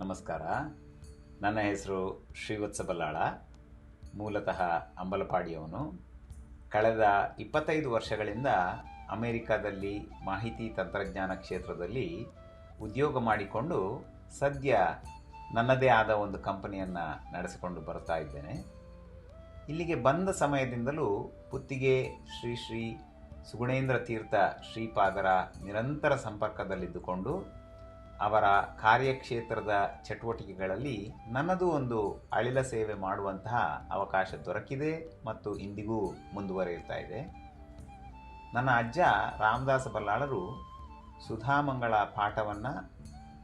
ನಮಸ್ಕಾರ. ನನ್ನ ಹೆಸರು ಶ್ರೀವತ್ಸ ಬಲ್ಲಾಳ. ಮೂಲತಃ ಅಂಬಲಪಾಡಿಯವನು. ಕಳೆದ 25 ವರ್ಷಗಳಿಂದ ಅಮೆರಿಕಾದಲ್ಲಿ ಮಾಹಿತಿ ತಂತ್ರಜ್ಞಾನ ಕ್ಷೇತ್ರದಲ್ಲಿ ಉದ್ಯೋಗ ಮಾಡಿಕೊಂಡು ಸದ್ಯ ನನ್ನದೇ ಆದ ಒಂದು ಕಂಪನಿಯನ್ನು ನಡೆಸಿಕೊಂಡು ಬರ್ತಾ ಇದ್ದೇನೆ. ಇಲ್ಲಿಗೆ ಬಂದ ಸಮಯದಿಂದಲೂ ಪುತ್ತಿಗೆ ಶ್ರೀ ಶ್ರೀ ಸುಗುಣೇಂದ್ರ ತೀರ್ಥ ಶ್ರೀಪಾದರ ನಿರಂತರ ಸಂಪರ್ಕದಲ್ಲಿದ್ದುಕೊಂಡು ಅವರ ಕಾರ್ಯಕ್ಷೇತ್ರದ ಚಟುವಟಿಕೆಗಳಲ್ಲಿ ನನ್ನದು ಒಂದು ಅಳಿಲ ಸೇವೆ ಮಾಡುವಂತಹ ಅವಕಾಶ ದೊರಕಿದೆ ಮತ್ತು ಇಂದಿಗೂ ಮುಂದುವರಿಯುತ್ತಾ ಇದೆ. ನನ್ನ ಅಜ್ಜ ರಾಮದಾಸ ಬಲ್ಲಾಳರು ಸುಧಾಮಂಗಳ ಪಾಠವನ್ನು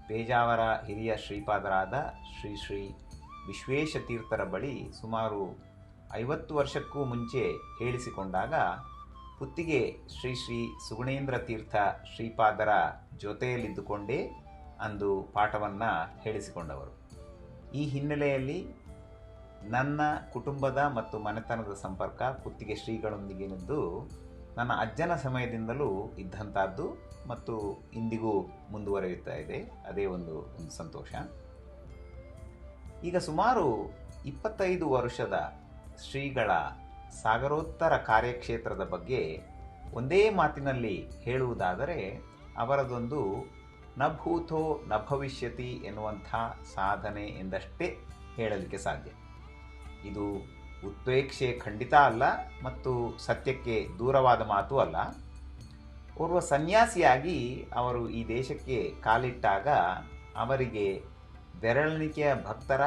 ಪೇಜಾವರ ಹಿರಿಯ ಶ್ರೀಪಾದರಾದ ಶ್ರೀ ಶ್ರೀ ವಿಶ್ವೇಶ ತೀರ್ಥರ ಬಳಿ ಸುಮಾರು 50 ವರ್ಷಕ್ಕೂ ಮುಂಚೆ ಹೇಳಿಸಿಕೊಂಡಾಗ ಪುತ್ತಿಗೆ ಶ್ರೀ ಶ್ರೀ ಸುಗುಣೇಂದ್ರ ತೀರ್ಥ ಶ್ರೀಪಾದರ ಜೊತೆಯಲ್ಲಿದ್ದುಕೊಂಡೇ ಅಂದು ಪಾಠವನ್ನು ಹೇಳಿಸಿಕೊಂಡವರು. ಈ ಹಿನ್ನೆಲೆಯಲ್ಲಿ ನನ್ನ ಕುಟುಂಬದ ಮತ್ತು ಮನೆತನದ ಸಂಪರ್ಕ ಪುತ್ತಿಗೆ ಶ್ರೀಗಳೊಂದಿಗಿನದ್ದು ನನ್ನ ಅಜ್ಜನ ಸಮಯದಿಂದಲೂ ಇದ್ದಂಥದ್ದು ಮತ್ತು ಇಂದಿಗೂ ಮುಂದುವರಿಯುತ್ತಾ ಇದೆ. ಅದೇ ಒಂದು ಸಂತೋಷ. ಈಗ ಸುಮಾರು 25 ವರ್ಷದ ಶ್ರೀಗಳ ಸಾಗರೋತ್ತರ ಕಾರ್ಯಕ್ಷೇತ್ರದ ಬಗ್ಗೆ ಒಂದೇ ಮಾತಿನಲ್ಲಿ ಹೇಳುವುದಾದರೆ ಅವರದೊಂದು ನ ಭೂತೋ ನ ಭವಿಷ್ಯತಿ ಎನ್ನುವಂಥ ಸಾಧನೆ ಎಂದಷ್ಟೇ ಹೇಳಲಿಕ್ಕೆ ಸಾಧ್ಯ. ಇದು ಉತ್ಪ್ರೇಕ್ಷೆ ಖಂಡಿತ ಅಲ್ಲ ಮತ್ತು ಸತ್ಯಕ್ಕೆ ದೂರವಾದ ಮಾತು ಅಲ್ಲ. ಓರ್ವ ಸನ್ಯಾಸಿಯಾಗಿ ಅವರು ಈ ದೇಶಕ್ಕೆ ಕಾಲಿಟ್ಟಾಗ ಅವರಿಗೆ ಬೆರಳೆಣಿಕೆಯ ಭಕ್ತರ,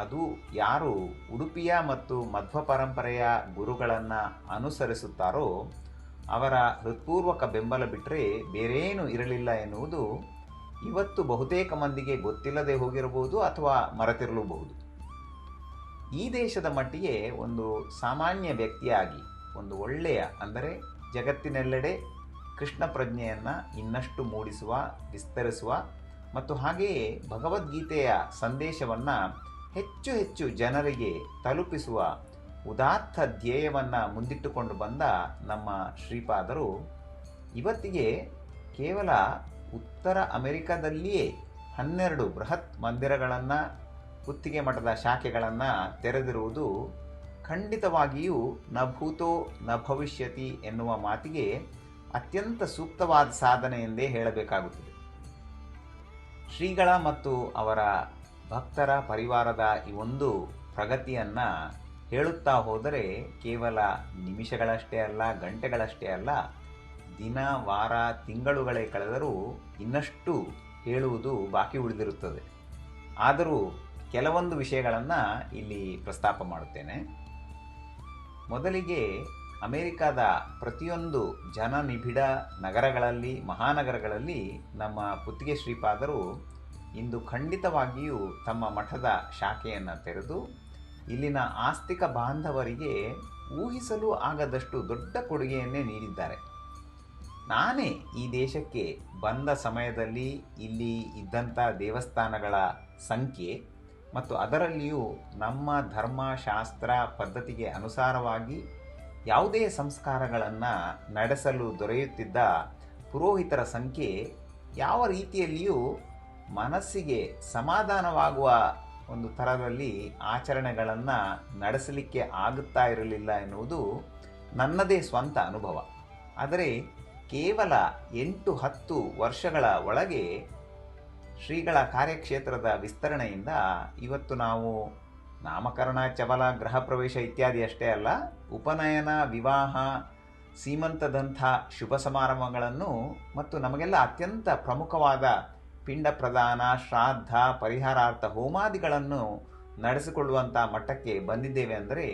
ಅದು ಯಾರು ಉಡುಪಿಯ ಮತ್ತು ಮಧ್ವ ಪರಂಪರೆಯ ಗುರುಗಳನ್ನು ಅನುಸರಿಸುತ್ತಾರೋ ಅವರ ಹೃತ್ಪೂರ್ವಕ ಬೆಂಬಲ ಬಿಟ್ಟರೆ ಬೇರೇನೂ ಇರಲಿಲ್ಲ ಎನ್ನುವುದು ಇವತ್ತು ಬಹುತೇಕ ಮಂದಿಗೆ ಗೊತ್ತಿಲ್ಲದೆ ಹೋಗಿರಬಹುದು ಅಥವಾ ಮರೆತಿರಲೂಬಹುದು. ಈ ದೇಶದ ಮಟ್ಟಿಗೆ ಒಂದು ಸಾಮಾನ್ಯ ವ್ಯಕ್ತಿಯಾಗಿ ಒಂದು ಒಳ್ಳೆಯ, ಅಂದರೆ ಜಗತ್ತಿನೆಲ್ಲೆಡೆ ಕೃಷ್ಣ ಪ್ರಜ್ಞೆಯನ್ನು ಇನ್ನಷ್ಟು ಮೂಡಿಸುವ, ವಿಸ್ತರಿಸುವ ಮತ್ತು ಹಾಗೆಯೇ ಭಗವದ್ಗೀತೆಯ ಸಂದೇಶವನ್ನು ಹೆಚ್ಚು ಹೆಚ್ಚು ಜನರಿಗೆ ತಲುಪಿಸುವ ಉದಾತ್ತ ಧ್ಯೇಯವನ್ನು ಮುಂದಿಟ್ಟುಕೊಂಡು ಬಂದ ನಮ್ಮ ಶ್ರೀಪಾದರು ಇವತ್ತಿಗೆ ಕೇವಲ ಉತ್ತರ ಅಮೆರಿಕದಲ್ಲಿಯೇ 12 ಬೃಹತ್ ಮಂದಿರಗಳನ್ನು, ಪುತ್ತಿಗೆ ಮಠದ ಶಾಖೆಗಳನ್ನು ತೆರೆದಿರುವುದು ಖಂಡಿತವಾಗಿಯೂ ನ ಭೂತೋ ನ ಭವಿಷ್ಯತಿ ಎನ್ನುವ ಮಾತಿಗೆ ಅತ್ಯಂತ ಸೂಕ್ತವಾದ ಸಾಧನೆ ಎಂದೇ ಹೇಳಬೇಕಾಗುತ್ತದೆ. ಶ್ರೀಗಳ ಮತ್ತು ಅವರ ಭಕ್ತರ ಪರಿವಾರದ ಈ ಒಂದು ಪ್ರಗತಿಯನ್ನು ಹೇಳುತ್ತಾ ಹೋದರೆ ಕೇವಲ ನಿಮಿಷಗಳಷ್ಟೇ ಅಲ್ಲ, ಗಂಟೆಗಳಷ್ಟೇ ಅಲ್ಲ, ದಿನ, ವಾರ, ತಿಂಗಳುಗಳೇ ಕಳೆದರೂ ಇನ್ನಷ್ಟು ಹೇಳುವುದು ಬಾಕಿ ಉಳಿದಿರುತ್ತದೆ. ಆದರೂ ಕೆಲವೊಂದು ವಿಷಯಗಳನ್ನು ಇಲ್ಲಿ ಪ್ರಸ್ತಾಪ ಮಾಡುತ್ತೇನೆ. ಮೊದಲಿಗೆ ಅಮೆರಿಕದ ಪ್ರತಿಯೊಂದು ಜನನಿಬಿಡ ನಗರಗಳಲ್ಲಿ, ಮಹಾನಗರಗಳಲ್ಲಿ ನಮ್ಮ ಪುತ್ತಿಗೆ ಶ್ರೀಪಾದರು ಇಂದು ಖಂಡಿತವಾಗಿಯೂ ತಮ್ಮ ಮಠದ ಶಾಖೆಯನ್ನು ತೆರೆದು ಇಲ್ಲಿನ ಆಸ್ತಿಕ ಬಾಂಧವರಿಗೆ ಊಹಿಸಲು ಆಗದಷ್ಟು ದೊಡ್ಡ ಕೊಡುಗೆಯನ್ನೇ ನೀಡಿದ್ದಾರೆ. ನಾನೇ ಈ ದೇಶಕ್ಕೆ ಬಂದ ಸಮಯದಲ್ಲಿ ಇಲ್ಲಿ ಇದ್ದಂಥ ದೇವಸ್ಥಾನಗಳ ಸಂಖ್ಯೆ ಮತ್ತು ಅದರಲ್ಲಿಯೂ ನಮ್ಮ ಧರ್ಮಶಾಸ್ತ್ರ ಪದ್ಧತಿಗೆ ಅನುಸಾರವಾಗಿ ಯಾವುದೇ ಸಂಸ್ಕಾರಗಳನ್ನು ನಡೆಸಲು ದೊರೆಯುತ್ತಿದ್ದ ಪುರೋಹಿತರ ಸಂಖ್ಯೆ ಯಾವ ರೀತಿಯಲ್ಲಿಯೂ ಮನಸ್ಸಿಗೆ ಸಮಾಧಾನವಾಗುವ ಒಂದು ಥರದಲ್ಲಿ ಆಚರಣೆಗಳನ್ನು ನಡೆಸಲಿಕ್ಕೆ ಆಗುತ್ತಾ ಇರಲಿಲ್ಲ ಎನ್ನುವುದು ನನ್ನದೇ ಸ್ವಂತ ಅನುಭವ. ಆದರೆ ಕೇವಲ 8-10 ವರ್ಷಗಳ ಒಳಗೆ ಶ್ರೀಗಳ ಕಾರ್ಯಕ್ಷೇತ್ರದ ವಿಸ್ತರಣೆಯಿಂದ ಇವತ್ತು ನಾವು ನಾಮಕರಣ, ಚವಲ, ಗೃಹ ಪ್ರವೇಶ ಇತ್ಯಾದಿ ಅಷ್ಟೇ ಅಲ್ಲ, ಉಪನಯನ, ವಿವಾಹ, ಸೀಮಂತದಂಥ ಶುಭ ಸಮಾರಂಭಗಳನ್ನು ಮತ್ತು ನಮಗೆಲ್ಲ ಅತ್ಯಂತ ಪ್ರಮುಖವಾದ ಪಿಂಡ ಪ್ರದಾನ, ಶ್ರಾದ್ದ, ಪರಿಹಾರಾರ್ಥ ಹೋಮಾದಿಗಳನ್ನು ನಡೆಸಿಕೊಳ್ಳುವಂಥ ಮಟ್ಟಕ್ಕೆ ಬಂದಿದ್ದೇವೆ. ಅಂದರೆ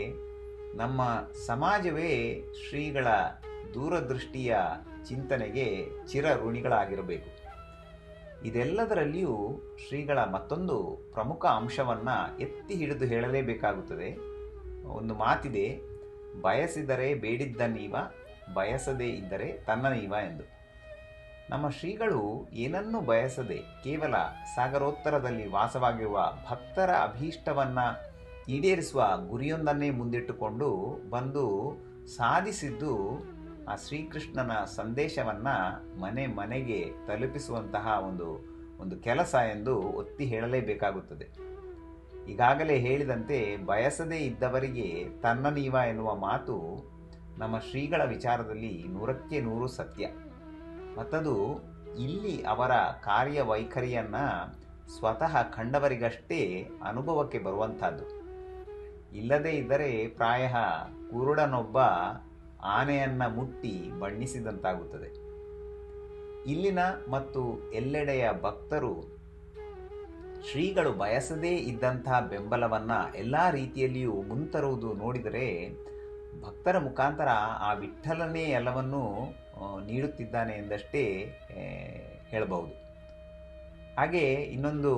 ನಮ್ಮ ಸಮಾಜವೇ ಶ್ರೀಗಳ ದೂರದೃಷ್ಟಿಯ ಚಿಂತನೆಗೆ ಚಿರ ಋಣಿಗಳಾಗಿರಬೇಕು. ಇದೆಲ್ಲದರಲ್ಲಿಯೂ ಶ್ರೀಗಳ ಮತ್ತೊಂದು ಪ್ರಮುಖ ಅಂಶವನ್ನು ಎತ್ತಿ ಹಿಡಿದು ಹೇಳಲೇಬೇಕಾಗುತ್ತದೆ. ಒಂದು ಮಾತಿದೆ, ಬಯಸಿದರೆ ಬೇಡಿದ್ದನ್ನೀವ, ಬಯಸದೇ ಇದ್ದರೆ ತನ್ನನೀವ ಎಂದು. ನಮ್ಮ ಶ್ರೀಗಳು ಏನನ್ನೂ ಬಯಸದೆ ಕೇವಲ ಸಾಗರೋತ್ತರದಲ್ಲಿ ವಾಸವಾಗಿರುವ ಭಕ್ತರ ಅಭೀಷ್ಟವನ್ನು ಈಡೇರಿಸುವ ಗುರಿಯೊಂದನ್ನೇ ಮುಂದಿಟ್ಟುಕೊಂಡು ಬಂದು ಸಾಧಿಸಿದ್ದು ಆ ಶ್ರೀಕೃಷ್ಣನ ಸಂದೇಶವನ್ನು ಮನೆ ಮನೆಗೆ ತಲುಪಿಸುವಂತಹ ಒಂದು ಒಂದು ಕೆಲಸ ಎಂದು ಒತ್ತಿ ಹೇಳಲೇಬೇಕಾಗುತ್ತದೆ. ಈಗಾಗಲೇ ಹೇಳಿದಂತೆ ಬಯಸದೇ ಇದ್ದವರಿಗೆ ತನ್ನ ನೀವ ಎನ್ನುವ ಮಾತು ನಮ್ಮ ಶ್ರೀಗಳ ವಿಚಾರದಲ್ಲಿ 100ಕ್ಕೆ 100 ಸತ್ಯ. ಮತ್ತದು ಇಲ್ಲಿ ಅವರ ಕಾರ್ಯವೈಖರಿಯನ್ನು ಸ್ವತಃ ಕಂಡವರಿಗಷ್ಟೇ ಅನುಭವಕ್ಕೆ ಬರುವಂಥದ್ದು. ಇಲ್ಲದೇ ಇದ್ದರೆ ಪ್ರಾಯ ಕುರುಡನೊಬ್ಬ ಆನೆಯನ್ನು ಮುಟ್ಟಿ ಬಣ್ಣಿಸಿದಂತಾಗುತ್ತದೆ. ಇಲ್ಲಿನ ಮತ್ತು ಎಲ್ಲೆಡೆಯ ಭಕ್ತರು ಶ್ರೀಗಳು ಬಯಸದೇ ಇದ್ದಂತಹ ಬೆಂಬಲವನ್ನು ಎಲ್ಲ ರೀತಿಯಲ್ಲಿಯೂ ಮುಂತರುವುದು ನೋಡಿದರೆ ಭಕ್ತರ ಮುಖಾಂತರ ಆ ವಿಠ್ಠಲನೇ ಎಲ್ಲವನ್ನೂ ನೀಡುತ್ತಿದ್ದಾನೆ ಎಂದಷ್ಟೇ ಹೇಳಬಹುದು. ಹಾಗೆ ಇನ್ನೊಂದು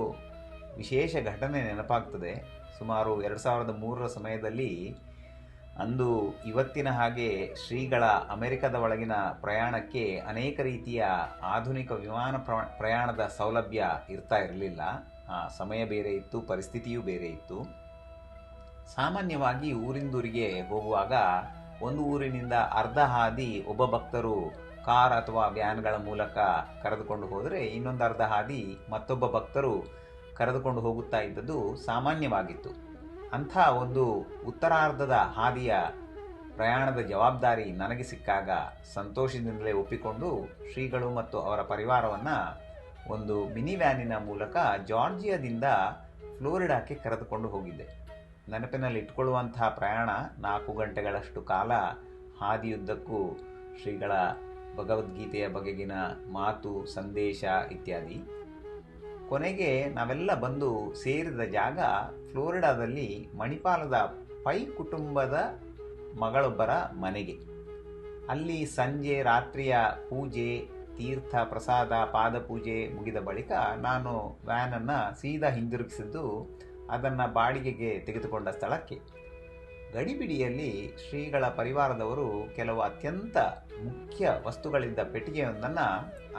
ವಿಶೇಷ ಘಟನೆ ನೆನಪಾಗ್ತದೆ. ಸುಮಾರು 2003 ಸಮಯದಲ್ಲಿ, ಅಂದು ಇವತ್ತಿನ ಹಾಗೆ ಶ್ರೀಗಳ ಅಮೆರಿಕದ ಒಳಗಿನ ಪ್ರಯಾಣಕ್ಕೆ ಅನೇಕ ರೀತಿಯ ಆಧುನಿಕ ವಿಮಾನ ಪ್ರಯಾಣದ ಸೌಲಭ್ಯ ಇರ್ತಾ ಇರಲಿಲ್ಲ. ಸಮಯ ಬೇರೆ ಇತ್ತು, ಪರಿಸ್ಥಿತಿಯೂ ಬೇರೆ ಇತ್ತು. ಸಾಮಾನ್ಯವಾಗಿ ಊರಿಂದೂರಿಗೆ ಹೋಗುವಾಗ ಒಂದು ಊರಿನಿಂದ ಅರ್ಧ ಹಾದಿ ಒಬ್ಬ ಭಕ್ತರು ಕಾರ್ ಅಥವಾ ವ್ಯಾನ್ಗಳ ಮೂಲಕ ಕರೆದುಕೊಂಡು ಹೋದರೆ, ಇನ್ನೊಂದು ಅರ್ಧ ಹಾದಿ ಮತ್ತೊಬ್ಬ ಭಕ್ತರು ಕರೆದುಕೊಂಡು ಹೋಗುತ್ತಾ ಇದ್ದದ್ದು ಸಾಮಾನ್ಯವಾಗಿತ್ತು. ಅಂಥ ಒಂದು ಉತ್ತರಾರ್ಧದ ಹಾದಿಯ ಪ್ರಯಾಣದ ಜವಾಬ್ದಾರಿ ನನಗೆ ಸಿಕ್ಕಾಗ ಸಂತೋಷದಿಂದಲೇ ಒಪ್ಪಿಕೊಂಡು ಶ್ರೀಗಳು ಮತ್ತು ಅವರ ಪರಿವಾರವನ್ನು ಒಂದು ಮಿನಿ ವ್ಯಾನಿನ ಮೂಲಕ ಜಾರ್ಜಿಯಾದಿಂದ ಫ್ಲೋರಿಡಾಕ್ಕೆ ಕರೆದುಕೊಂಡು ಹೋಗಿದ್ದೆ. ನೆನಪಿನಲ್ಲಿ ಇಟ್ಕೊಳ್ಳುವಂತಹ ಪ್ರಯಾಣ 4 ಗಂಟೆಗಳಷ್ಟು ಕಾಲ ಹಾದಿಯುದ್ದಕ್ಕೂ ಶ್ರೀಗಳ ಭಗವದ್ಗೀತೆಯ ಬಗೆಗಿನ ಮಾತು, ಸಂದೇಶ ಇತ್ಯಾದಿ. ಕೊನೆಗೆ ನಾವೆಲ್ಲ ಬಂದು ಸೇರಿದ ಜಾಗ ಫ್ಲೋರಿಡಾದಲ್ಲಿ ಮಣಿಪಾಲದ ಪೈ ಕುಟುಂಬದ ಮಗಳೊಬ್ಬರ ಮನೆಗೆ. ಅಲ್ಲಿ ಸಂಜೆ ರಾತ್ರಿಯ ಪೂಜೆ, ತೀರ್ಥ ಪ್ರಸಾದ, ಪಾದಪೂಜೆ ಮುಗಿದ ಬಳಿಕ ನಾನು ವ್ಯಾನನ್ನು ಸೀದಾ ಹಿಂದಿರುಗಿಸಿದ್ದು ಅದನ್ನು ಬಾಡಿಗೆಗೆ ತೆಗೆದುಕೊಂಡ ಸ್ಥಳಕ್ಕೆ. ಗಡಿಬಿಡಿಯಲ್ಲಿ ಶ್ರೀಗಳ ಪರಿವಾರದವರು ಕೆಲವು ಅತ್ಯಂತ ಮುಖ್ಯ ವಸ್ತುಗಳಿದ್ದ ಪೆಟ್ಟಿಗೆಯೊಂದನ್ನು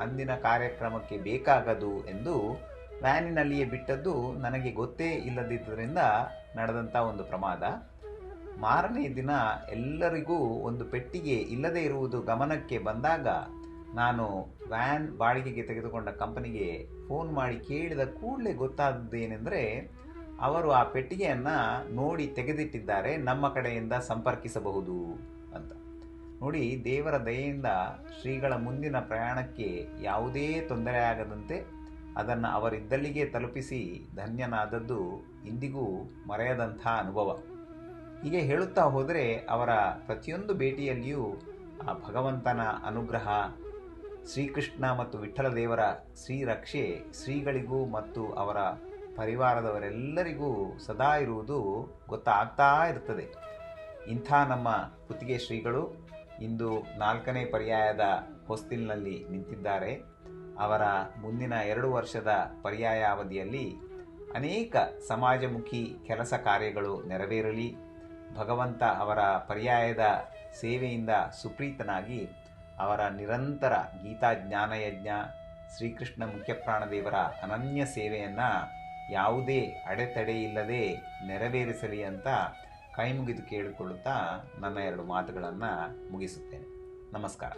ಅಂದಿನ ಕಾರ್ಯಕ್ರಮಕ್ಕೆ ಬೇಕಾಗದು ಎಂದು ವ್ಯಾನಿನಲ್ಲಿಯೇ ಬಿಟ್ಟದ್ದು ನನಗೆ ಗೊತ್ತೇ ಇಲ್ಲದಿದ್ದರಿಂದ ನಡೆದಂಥ ಒಂದು ಪ್ರಮಾದ. ಮಾರನೇ ದಿನ ಎಲ್ಲರಿಗೂ ಒಂದು ಪೆಟ್ಟಿಗೆ ಇಲ್ಲದೇ ಇರುವುದು ಗಮನಕ್ಕೆ ಬಂದಾಗ ನಾನು ವ್ಯಾನ್ ಬಾಡಿಗೆಗೆ ತೆಗೆದುಕೊಂಡ ಕಂಪನಿಗೆ ಫೋನ್ ಮಾಡಿ ಕೇಳಿದ ಕೂಡಲೇ ಗೊತ್ತಾದದ್ದೇನೆಂದರೆ, ಅವರು ಆ ಪೆಟ್ಟಿಗೆಯನ್ನು ನೋಡಿ ತೆಗೆದಿಟ್ಟಿದ್ದಾರೆ, ನಮ್ಮ ಕಡೆಯಿಂದ ಸಂಪರ್ಕಿಸಬಹುದು ಅಂತ. ನೋಡಿ, ದೇವರ ದಯೆಯಿಂದ ಶ್ರೀಗಳ ಮುಂದಿನ ಪ್ರಯಾಣಕ್ಕೆ ಯಾವುದೇ ತೊಂದರೆಯಾಗದಂತೆ ಅದನ್ನು ಅವರಿದ್ದಲ್ಲಿಗೆ ತಲುಪಿಸಿ ಧನ್ಯನಾದದ್ದು ಇಂದಿಗೂ ಮರೆಯದಂಥ ಅನುಭವ. ಹೀಗೆ ಹೇಳುತ್ತಾ ಹೋದರೆ ಅವರ ಪ್ರತಿಯೊಂದು ಭೇಟಿಯಲ್ಲಿಯೂ ಆ ಭಗವಂತನ ಅನುಗ್ರಹ, ಶ್ರೀಕೃಷ್ಣ ಮತ್ತು ವಿಠ್ಠಲ ದೇವರ ಶ್ರೀರಕ್ಷೆ ಶ್ರೀಗಳಿಗೂ ಮತ್ತು ಅವರ ಪರಿವಾರದವರೆಲ್ಲರಿಗೂ ಸದಾ ಇರುವುದು ಗೊತ್ತಾಗ್ತಾ ಇರ್ತದೆ. ಇಂಥ ನಮ್ಮ ಕುತ್ತಿಗೆ ಶ್ರೀಗಳು ಇಂದು 4ನೇ ಪರ್ಯಾಯದ ಹೊಸ್ತಿಲಿನಲ್ಲಿ ನಿಂತಿದ್ದಾರೆ. ಅವರ ಮುಂದಿನ 2 ವರ್ಷದ ಪರ್ಯಾಯಾವಧಿಯಲ್ಲಿ ಅನೇಕ ಸಮಾಜಮುಖಿ ಕೆಲಸ ಕಾರ್ಯಗಳು ನೆರವೇರಲಿ. ಭಗವಂತ ಅವರ ಪರ್ಯಾಯದ ಸೇವೆಯಿಂದ ಸುಪ್ರೀತನಾಗಿ ಅವರ ನಿರಂತರ ಗೀತಾ ಜ್ಞಾನಯಜ್ಞ, ಶ್ರೀಕೃಷ್ಣ ಮುಖ್ಯಪ್ರಾಣದೇವರ ಅನನ್ಯ ಸೇವೆಯನ್ನು ಯಾವುದೇ ಅಡೆತಡೆ ಇಲ್ಲದೆ ನೆರವೇರಿಸಲಿ ಅಂತ ಕೈಮುಗಿದು ಕೇಳಿಕೊಳ್ಳುತ್ತಾ ನನ್ನ 2 ಮಾತುಗಳನ್ನು ಮುಗಿಸುತ್ತೇನೆ. ನಮಸ್ಕಾರ.